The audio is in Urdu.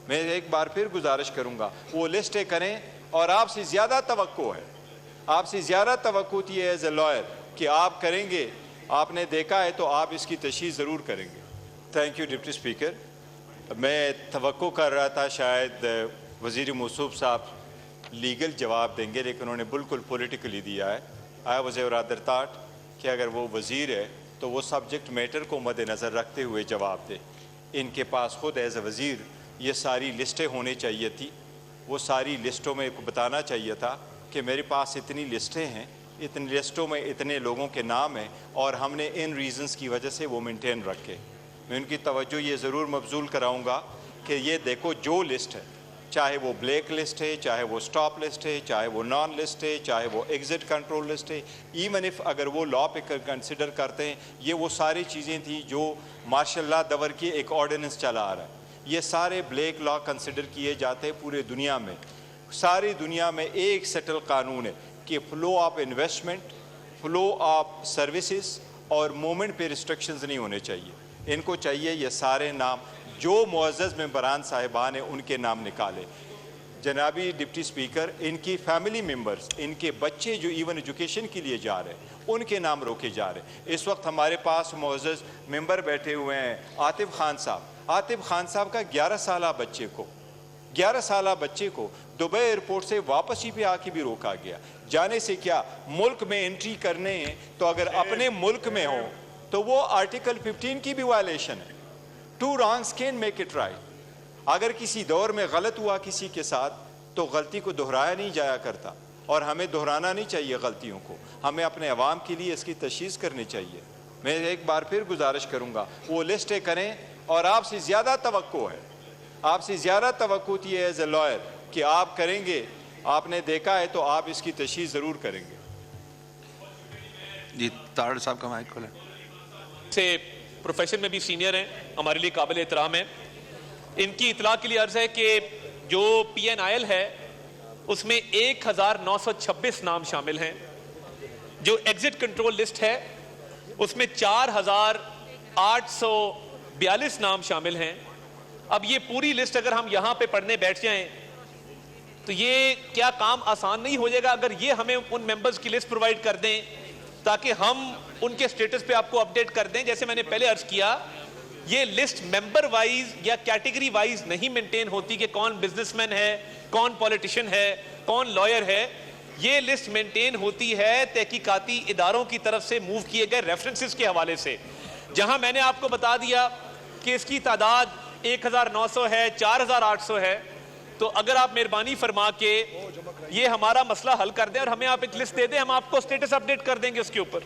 میں ایک بار پھر گزارش کروں گا وہ لسٹیں کریں، اور آپ سے زیادہ توقع ہے، آپ سے زیادہ توقع ہوتی ہے ایز اے لائر کہ آپ کریں گے، آپ نے دیکھا ہے تو آپ اس کی تشریح ضرور کریں گے۔ Thank you deputy speaker. میں توقع کر رہا تھا شاید وزیر موصوف صاحب لیگل جواب دیں گے، لیکن انہوں نے بالکل پولیٹیکلی دیا ہے۔ I was a rather thought کہ اگر وہ وزیر ہے تو وہ سبجیکٹ میٹر کو مد نظر رکھتے ہوئے جواب دے۔ ان کے پاس خود ایز اے وزیر یہ ساری لسٹیں ہونی چاہیے تھی، وہ ساری لسٹوں میں بتانا چاہیے تھا کہ میرے پاس اتنی لسٹیں ہیں، اتنی لسٹوں میں اتنے لوگوں کے نام ہیں، اور ہم نے ان ریزنز کی وجہ سے وہ مینٹین رکھے۔ میں ان کی توجہ یہ ضرور مبذول کراؤں گا کہ یہ دیکھو جو لسٹ ہے، چاہے وہ بلیک لسٹ ہے، چاہے وہ سٹاپ لسٹ ہے، چاہے وہ نان لسٹ ہے، چاہے وہ ایگزٹ کنٹرول لسٹ ہے، ایون اف اگر وہ لا پہ کنسیڈر کرتے ہیں، یہ وہ ساری چیزیں تھیں جو ماشاء اللہ دور کی ایک آرڈیننس چلا آ رہا ہے۔ یہ سارے بلیک لا کنسیڈر کیے جاتے ہیں پورے دنیا میں۔ ساری دنیا میں ایک سیٹل قانون ہے کہ flow of investment, flow of services اور مومنٹ پہ ریسٹرکشنز نہیں ہونے چاہیے۔ ان کو چاہیے یہ سارے نام جو معزز ممبران صاحبان ہیں ان کے نام نکالے۔ جنابی ڈپٹی اسپیکر، ان کی فیملی ممبرز، ان کے بچے جو ایون ایجوکیشن کے لیے جا رہے ہیں ان کے نام روکے جا رہے ہیں۔ اس وقت ہمارے پاس معزز ممبر بیٹھے ہوئے ہیں عاطف خان صاحب۔ عاطف خان صاحب کا 11 سالہ بچے کو دبئی ایئرپورٹ سے واپس ہی پہ آ کے بھی روکا گیا۔ جانے سے کیا ملک میں انٹری کرنے ہیں تو اگر اپنے ملک میں ہوں تو وہ آرٹیکل 15 کی بھی وائلیشن ہے۔ Two wrongs can make it right. اگر کسی دور میں غلط ہوا کسی کے ساتھ تو غلطی کو دہرایا نہیں جایا کرتا، اور ہمیں دہرانا نہیں چاہیے غلطیوں کو، ہمیں اپنے عوام کے لیے اس کی تشخیص کرنی چاہیے۔ میں ایک بار پھر گزارش کروں گا وہ لسٹیں کریں، اور آپ سے زیادہ توقع ہے، آپ سے زیادہ توقع ہوتی ہے ایز اے لائر کہ آپ کریں گے، آپ نے دیکھا ہے تو آپ اس کی تشریح ضرور کریں گے۔ جی تاڑ صاحب کا مائک کھولیں۔ سے پروفیشن میں بھی سینئر ہیں، ہمارے لیے قابل احترام ہیں۔ ان کی اطلاع کے لیے عرض ہے کہ جو پی این آئی ایل ہے اس میں 1926 نام شامل ہیں۔ جو ایگزٹ کنٹرول لسٹ ہے اس میں 4842 نام شامل ہیں۔ اب یہ پوری لسٹ اگر ہم یہاں پہ پڑھنے بیٹھ جائیں تو یہ کیا کام آسان نہیں ہو جائے گا اگر یہ ہمیں ان ممبرز کی لسٹ پرووائڈ کر دیں تاکہ ہم ان کے سٹیٹس پہ آپ کو اپڈیٹ کر دیں۔ جیسے میں نے پہلے عرض کیا، یہ لسٹ ممبر وائز یا کیٹیگری وائز نہیں مینٹین ہوتی کہ کون بزنس مین ہے، کون پولیٹیشن ہے، کون لائر ہے۔ یہ لسٹ مینٹین ہوتی ہے تحقیقاتی اداروں کی طرف سے موو کیے گئے ریفرنسز کے حوالے سے، جہاں میں نے آپ کو بتا دیا کہ اس کی تعداد 1900 ہے، 4800 ہے۔ تو اگر آپ مہربانی فرما کے یہ ہمارا مسئلہ حل کر دیں اور ہمیں آپ ایک لسٹ دے دیں، ہم آپ کو سٹیٹس اپڈیٹ کر دیں گے اس کے اوپر۔